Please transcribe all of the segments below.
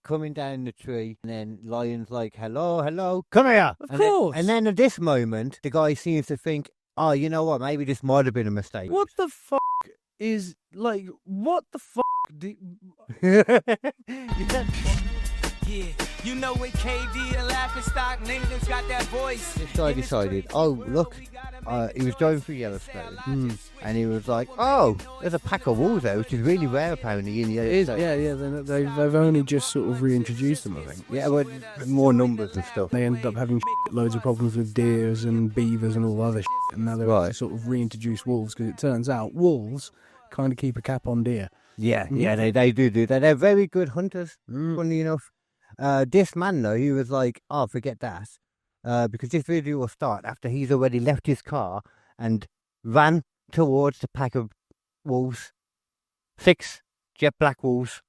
coming down the tree, and then lion's like, hello, come here. Of course. And then at this moment, the guy seems to think, oh, you know what? Maybe this might have been a mistake. What the fuck is, like, what the fuck? Yeah, you know when KD and Laughing Stock niggas got that voice. This guy decided, oh, look, he was driving through Yellowstone, and he was like, oh, there's a pack of wolves there, which is really rare apparently in Yellowstone. They've only just sort of reintroduced them, I think. Yeah, but more numbers and stuff. They ended up having loads of problems with deers and beavers and all other shit, and now they've sort of reintroduced wolves, because it turns out wolves kind of keep a cap on deer. Yeah, they do that. They're very good hunters, funny enough. This man, though, he was like, oh, forget that. Because this video will start after he's already left his car and ran towards the pack of wolves. 6 jet black wolves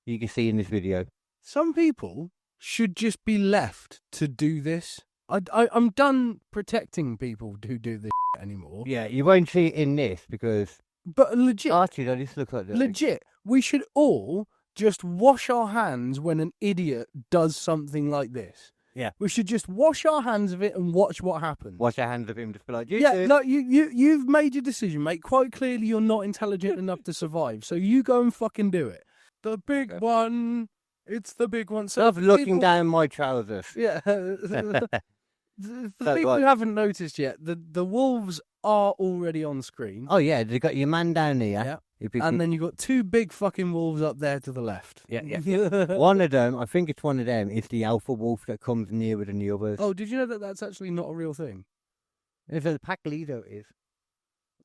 you can see in this video. Some people should just be left to do this. I'm done protecting people who do this anymore. Yeah, you won't see it in this because... But legit... Archie, don't just look like that. Legit, we should all just wash our hands when an idiot does something like this. Yeah. We should just wash our hands of it and watch what happens. Wash our hands of him, just be like, you've made your decision, mate. Quite clearly you're not intelligent enough to survive, so you go and fucking do it. The big one, it's the big one. So stop looking down my trousers. Yeah. For people who haven't noticed yet, the wolves are already on screen. Oh, yeah, they got your man down here. Yeah. And then you've got 2 big fucking wolves up there to the left. Yeah. One of them, I think it's one of them, is the alpha wolf that comes nearer than the others. Oh, did you know that that's actually not a real thing? If a pack leader is.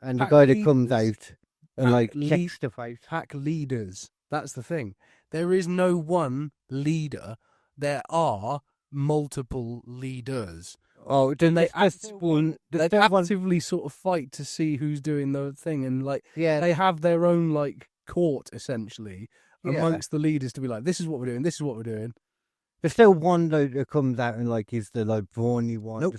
And the guy that comes out and checks the face. Pack leaders. That's the thing. There is no one leader. There are multiple leaders. Oh, then they actively sort of fight to see who's doing the thing, and they have their own court essentially amongst the leaders to be like, this is what we're doing, this is what we're doing. There's still one though that comes out and is the brawny one. Nope.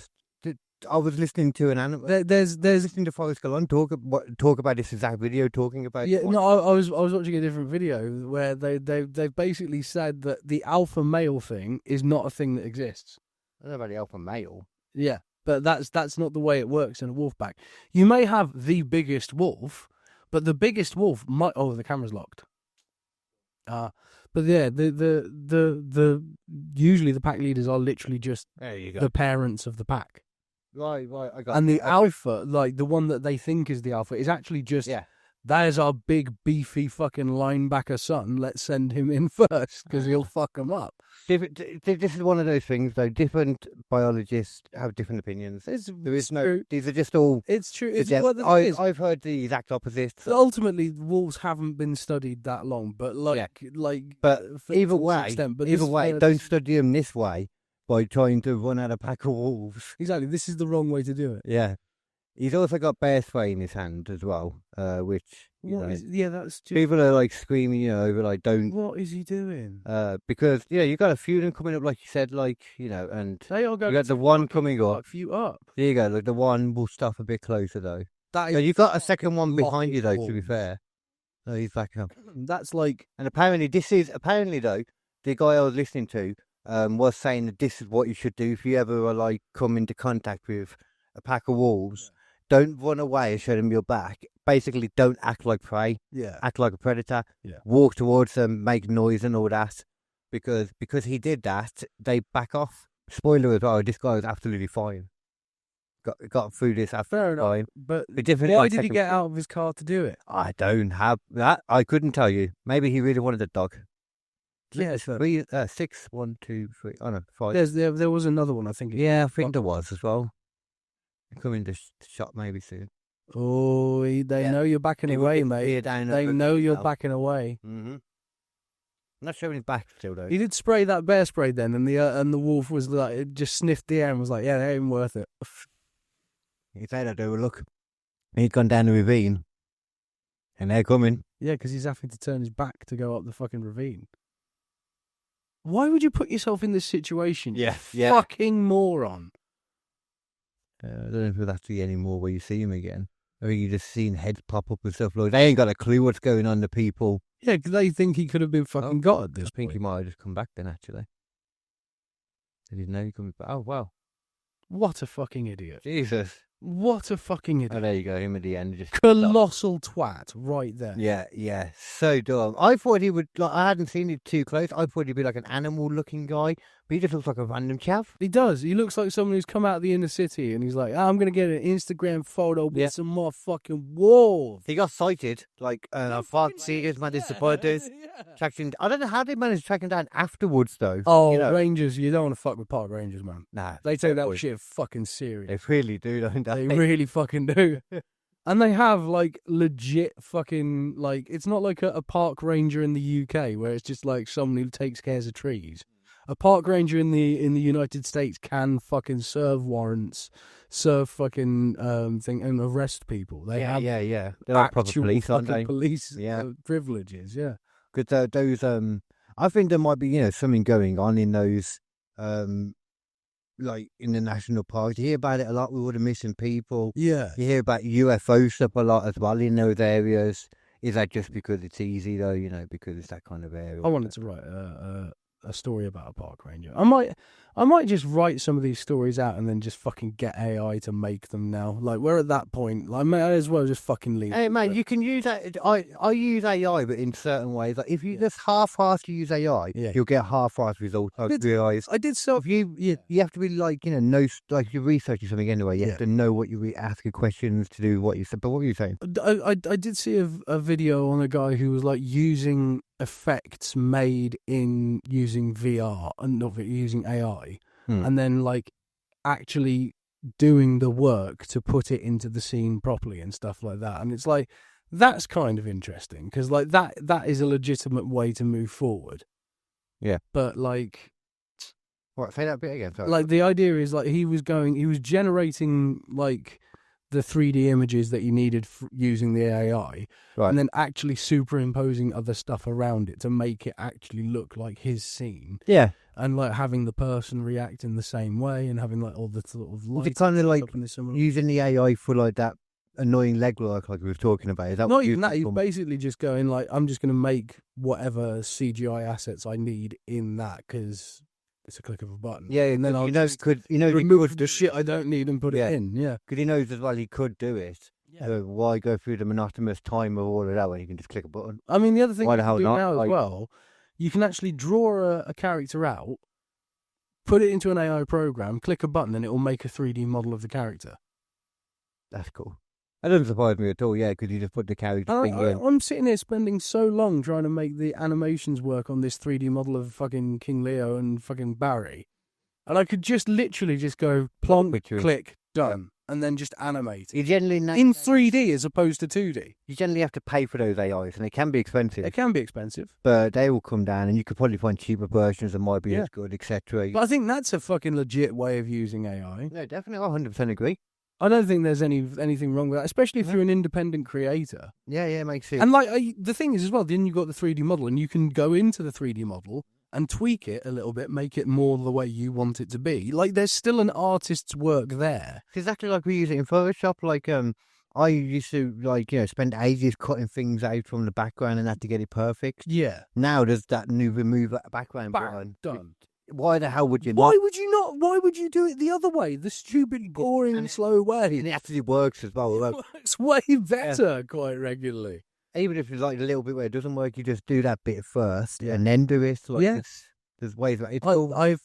I was listening to an animal. There's listening to Forrest Gallon talk about this exact video, talking about. Yeah, no, I was watching a different video where they've basically said that the alpha male thing is not a thing that exists. I don't know about the alpha male. Yeah, but that's not the way it works in a wolf pack. You may have the biggest wolf, but the biggest wolf might. Oh, the camera's locked. But yeah, the usually the pack leaders are literally just the parents of the pack. Right. I got. And the alpha, the one that they think is the alpha, is actually just there's our big beefy fucking linebacker son. Let's send him in first because he'll fuck them up. This is one of those things, though. Different biologists have different opinions. There is no. These are just all. It's true. It's I've heard the exact opposite. Ultimately, wolves haven't been studied that long, but But either way, don't study them this way by trying to run out a pack of wolves. Exactly. This is the wrong way to do it. Yeah. He's also got bear spray in his hand as well, which that's just... people are screaming, over don't. What is he doing? Because you've got a few of them coming up, like you said, and they all go. You got the one coming up. Few up. There you go. The one will stop a bit closer though. You've got a second one behind you though. To be fair, no, he's back up. That's and apparently though, the guy I was listening to was saying that this is what you should do if you ever come into contact with a pack of wolves. Don't run away and show them your back. Basically, don't act like prey. Yeah. Act like a predator. Yeah. Walk towards them, make noise and all that. Because he did that, they back off. Spoiler as well, this guy was absolutely fine. Got through this after. Fair enough. Fine. But why did he get out of his car to do it? I don't have that. I couldn't tell you. Maybe he really wanted a dog. Yeah, 6, 1, 2, 3. Oh no, 5. There was another one, I think. Yeah, I think there was as well. Coming to shop maybe soon. Oh, they know you're backing away, mate. They know you're backing away. Mm-hmm. I'm not showing his back still though. He did spray that bear spray then, and the wolf was it just sniffed the air and was like, "Yeah, they ain't even worth it." He said, "I do look." He'd gone down the ravine, and they're coming. Yeah, because he's having to turn his back to go up the fucking ravine. Why would you put yourself in this situation? Yeah. Fucking moron. I don't know if that's the anymore where you see him again. I think you just seen heads pop up and stuff like they ain't got a clue what's going on to people. Yeah, because they think he could have been fucking got at this I think he point. might have just come back then, actually. They didn't know he coming back. Oh, wow. What a fucking idiot. Jesus. What a fucking Oh, idiot. there you go. Him at the end. Just Colossal twat right there. Yeah. So dumb. I thought he would, like, I hadn't seen it too close. I thought he'd be like an animal-looking guy, but he just looks like a random chav. He does. He looks like someone who's come out of the inner city and he's like, I'm going to get an Instagram photo with some motherfucking wolves. He got sighted, like, I thought, serious man, this supporters. Tracking. I don't know how they managed to track him down afterwards, though. Oh, you know? Rangers, you don't want to fuck with park rangers, man. Nah. They take that shit fucking serious. They really do, don't They really fucking do. And they have, like, legit fucking, like, it's not like a park ranger in the UK where it's just like someone who takes care of trees. A park ranger in the United States can fucking serve warrants, serve fucking thing, and arrest people. They have They're like proper actual police, aren't fucking they? police Yeah. privileges, yeah. Because those, I think there might be, something going on in those, like in the national parks. You hear about it a lot with all the missing people. Yeah. You hear about UFO stuff a lot as well in those areas. Is that just because it's easy though? Because it's that kind of area. I wanted to write a story about a park ranger. I might just write some of these stories out and then just fucking get AI to make them now. Like, we're at that point. Like, I may as well just fucking leave. Hey man, you can use that. I use AI, but in certain ways. Like if you just half-assed use AI, you'll get half-assed results. I realize. I did so. If you have to be like like you're researching something anyway. You have to know what you're asking questions to do what you said. But what were you saying? I did see a video on a guy who was like using effects made in using VR and not using AI, and then like actually doing the work to put it into the scene properly and stuff like that. And it's like, that's kind of interesting because like that is a legitimate way to move forward. Yeah, but like, what? Say that bit again. Sorry. Like the idea is like he was generating like the 3D images that you needed using the AI, right, and then actually superimposing other stuff around it to make it actually look like his scene. Yeah. And like having the person react in the same way and having like all the sort of lights. It's kind of like using the AI for like that annoying leg work like we were talking about. Is that not even that? He's basically just going like, I'm just going to make whatever CGI assets I need in that because it's a click of a button. Yeah, and then I'll remove the shit I don't need and put it in. Yeah, because he knows as well he could do it. Yeah. So why go through the monotonous time of all of that when you can just click a button? I mean, the other thing why you the can hell do not? now as well, you can actually draw a character out, put it into an AI program, click a button, and it will make a 3D model of the character. That's cool. That doesn't surprise me at all, yeah, because you just put the character thing in. I'm sitting here spending so long trying to make the animations work on this 3D model of fucking King Leo and fucking Barry. And I could just literally just go plonk, click, done, and then just animate it. You generally in 3D as opposed to 2D. You generally have to pay for those AIs, and they can be expensive. They can be expensive. But they will come down, and you could probably find cheaper versions that might be as good, etc. But I think that's a fucking legit way of using AI. No, definitely, I 100% agree. I don't think there's anything wrong with that, especially if you're an independent creator. Yeah, it makes sense. And like the thing is as well, then you've got the 3D model, and you can go into the 3D model and tweak it a little bit, make it more the way you want it to be. Like, there's still an artist's work there. It's exactly like we use it in Photoshop. Like, I used to, spend ages cutting things out from the background and had to get it perfect. Yeah. Now there's that new remove that background button. Done. Why the hell would you not? Why would you not? Why would you do it the other way? The stupid, boring, slow way. And it actually works as well. It works way better quite regularly. Even if it's like a little bit where it doesn't work, you just do that bit first and then do it. Like there's ways. I'm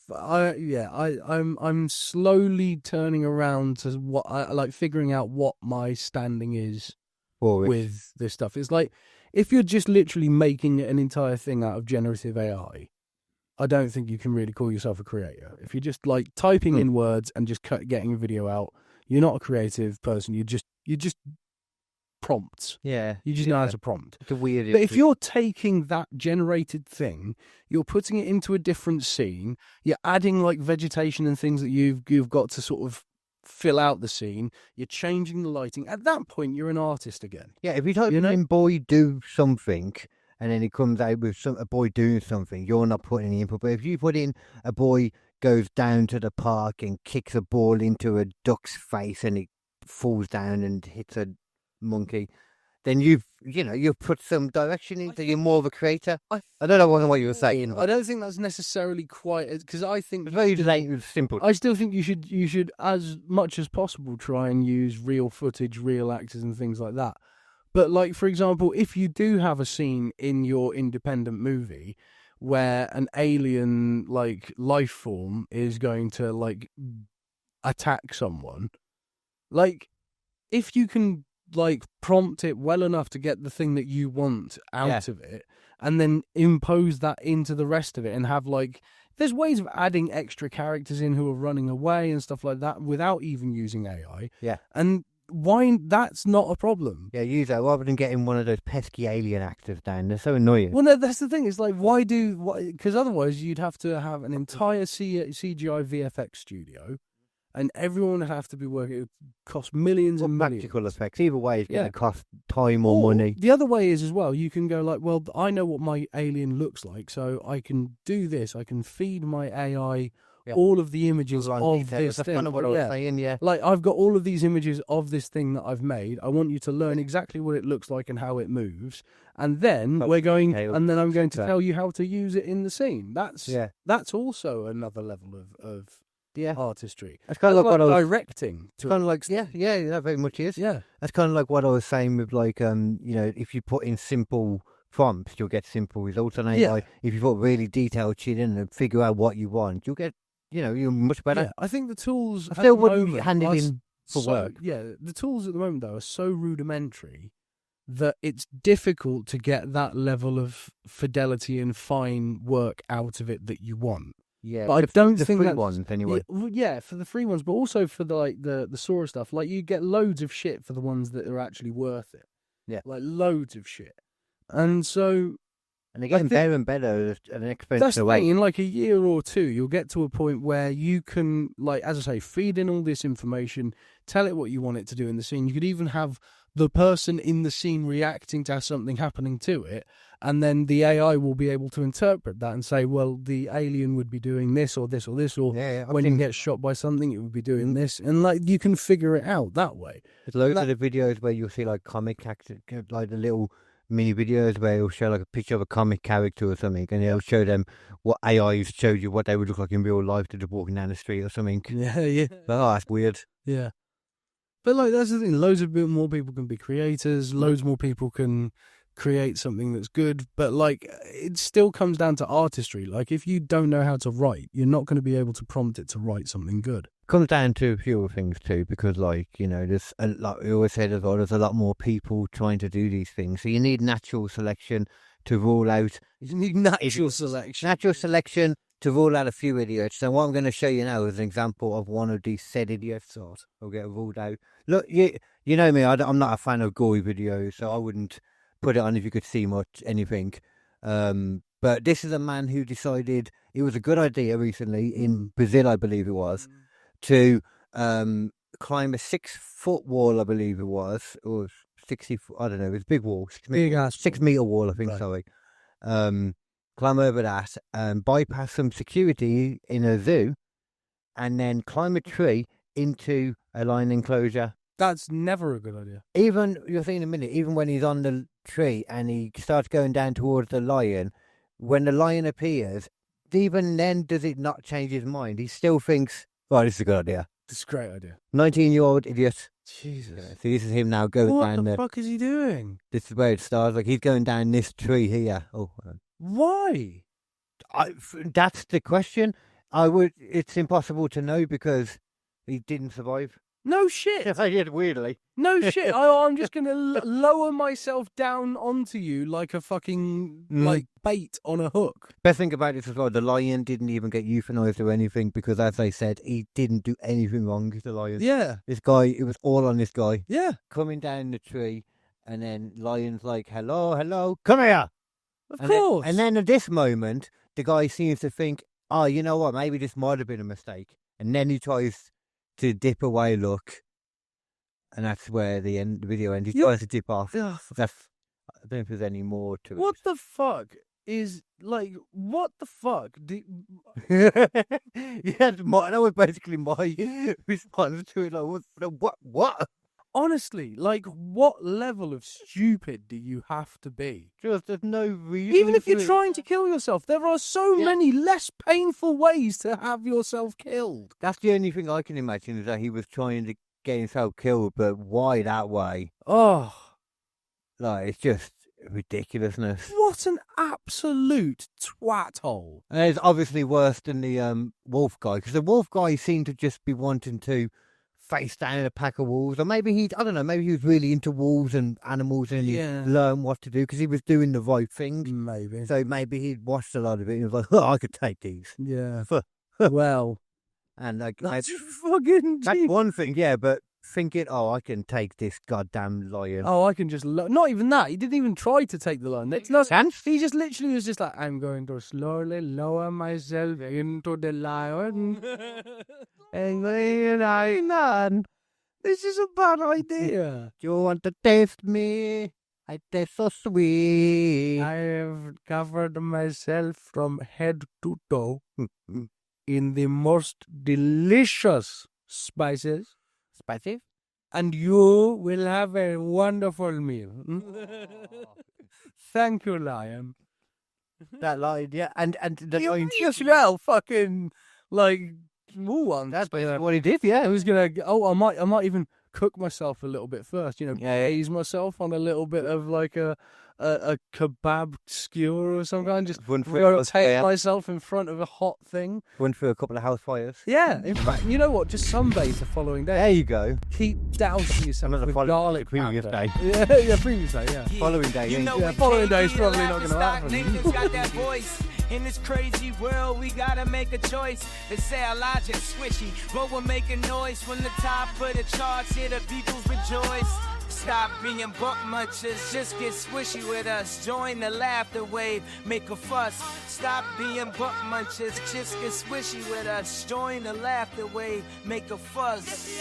slowly turning around to what I like, figuring out what my standing is with this stuff. It's like if you're just literally making an entire thing out of generative AI, I don't think you can really call yourself a creator. If you're just like typing in words and just getting a video out, you're not a creative person. You just prompts. Yeah. You just know how to prompt. It's a weird. But if you're taking that generated thing, you're putting it into a different scene, you're adding like vegetation and things that you've got to sort of fill out the scene, you're changing the lighting. At that point, you're an artist again. Yeah, if you type in boy do something and then it comes out with a boy doing something, you're not putting any input. But if you put in a boy goes down to the park and kicks a ball into a duck's face and it falls down and hits a monkey, then you've put some direction into. You're more of a creator. I don't know what you were saying. I don't think that's necessarily quite because I think It's very simple. I still think you should as much as possible try and use real footage, real actors, and things like that. But like for example, if you do have a scene in your independent movie where an alien like life form is going to like attack someone, like if you can like prompt it well enough to get the thing that you want out of it and then impose that into the rest of it and have like there's ways of adding extra characters in who are running away and stuff like that without even using AI. Yeah. And why that's not a problem. Yeah, use that rather than getting one of those pesky alien actors down. They're so annoying. Well, no, that's the thing. It's like, why because otherwise you'd have to have an entire CGI VFX studio and everyone would have to be working. It would cost millions and millions. Practical effects. Either way, it's going to cost time or money. The other way is as well, you can go like, well, I know what my alien looks like, so I can do this. I can feed my AI all of the images of this That's thing. kind of what I was saying, yeah. Like, I've got all of these images of this thing that I've made. I want you to learn exactly what it looks like and how it moves. And then I'm going to tell you how to use it in the scene. That's also another level of artistry. It's kind of like what I was directing. It's kind of like that very much is. Yeah, that's kind of like what I was saying with like if you put in simple prompts, you'll get simple results on AI. Yeah. If you put really detailed shit in and figure out what you want, you'll get you're much better. Yeah, I think the tools I still wouldn't hand it in for work. Yeah, the tools at the moment though are so rudimentary that it's difficult to get that level of fidelity and fine work out of it that you want. Yeah, but I don't think free that's ones anyway. Yeah, for the free ones, but also for the Sora stuff. Like you get loads of shit for the ones that are actually worth it. Yeah, like loads of shit, and so. And they're getting better and better at an exponential That's rate. in like a year or two, you'll get to a point where you can, like, as I say, feed in all this information, tell it what you want it to do in the scene. You could even have the person in the scene reacting to something happening to it, and then the AI will be able to interpret that and say, well, the alien would be doing this or this or this, or when it gets shot by something, it would be doing this. And, like, you can figure it out that way. There's loads of the videos where you'll see, like, comic actors, like the little mini videos where it'll show like a picture of a comic character or something, and it'll show them what AI showed you what they would look like in real life to just walking down the street or something. Yeah. Oh, that's weird. Yeah. But like that's the thing, loads of more people can be creators, loads more people can create something that's good, but like it still comes down to artistry. Like if you don't know how to write, you're not going to be able to prompt it to write something good. Comes down to a few things too, because like there's like we always said as well, there's a lot more people trying to do these things, so you need natural selection to rule out. You need natural selection to rule out a few idiots. So what I'm going to show you now is an example of one of these said idiots will get ruled out. Look, you know me, I'm not a fan of gory videos, so I wouldn't put it on if you could see anything. But this is a man who decided it was a good idea recently in Brazil, I believe it was, to climb a 6-foot wall, I believe it was, or 60 foot, I don't know, it was a big wall, 6 meter wall, I think, right. Sorry. Climb over that and bypass some security in a zoo and then climb a tree into a lion enclosure. That's never a good idea. Even, you'll see in a minute, even when he's on the tree and he starts going down towards the lion, when the lion appears, even then does it not change his mind. He still thinks, oh, this is a good idea. This is a great idea. 19-year-old idiot. Jesus. So this is him now going down there. What the fuck is he doing? This is where it starts. Like, he's going down this tree here. Oh, why? That's the question. It's impossible to know because he didn't survive. No shit. I did, weirdly. No shit. I'm just going to lower myself down onto you like a fucking like bait on a hook. Best thing about this as well, the lion didn't even get euthanized or anything because, as they said, he didn't do anything wrong to the lion. Yeah. This guy, it was all on this guy. Yeah. Coming down the tree, and then lion's like, hello, come here. Of course. And then at this moment, the guy seems to think, oh, you know what, maybe this might have been a mistake. And then he tries to dip away, look, and that's where the video ends. He tries to dip off. I don't know if there's any more to it. What the fuck is, like, what the fuck? Yeah, that was basically my response to it. Like, what? Honestly, like, what level of stupid do you have to be? Just there's no reason. Even if you're to it. trying to kill yourself, there are so many less painful ways to have yourself killed. That's the only thing I can imagine is that he was trying to get himself killed, but why that way? Oh, Like, it's just ridiculousness. what an absolute twat hole. And it's obviously worse than the wolf guy, because the wolf guy seemed to just be wanting to face down in a pack of wolves, or maybe I don't know, maybe he was really into wolves and animals and he learned what to do because he was doing the right thing. Maybe. So maybe he'd watched a lot of it and he was like, oh, I could take these. Yeah. Well, and like that's fucking that's deep. one thing, yeah, but thinking, oh, I can take this goddamn lion. Oh, I can just... Not even that. He didn't even try to take the lion. It's not... He just literally was just like, I'm going to slowly lower myself into the lion. And then this is a bad idea. Do you want to taste me? I taste so sweet. I have covered myself from head to toe in the most delicious spices. Spicy? And you will have a wonderful meal. Thank you, lion. That lion, yeah. And the You lion... just well fucking like one. That's what he did, yeah. I was gonna. I might even cook myself a little bit first. You know, ease myself on a little bit of like a kebab skewer or some kind. Just rotate myself in front of a hot thing. Went through a couple of house fires. Yeah, in fact, you know what? Just sunbathe the following day. There you go. Keep dousing yourself with garlic previous powder. day. Yeah, previous day. Yeah. Following day, following day is probably not going to happen. Niggas got that voice. In this crazy world, we gotta make a choice. They say our logic swishy, but we're making noise from the top of the charts. Here the peoples rejoice. Stop being buck munchers, just get swishy with us. Join the laughter wave, make a fuss. Stop being buck munchers, just get swishy with us. Join the laughter wave, make a fuss.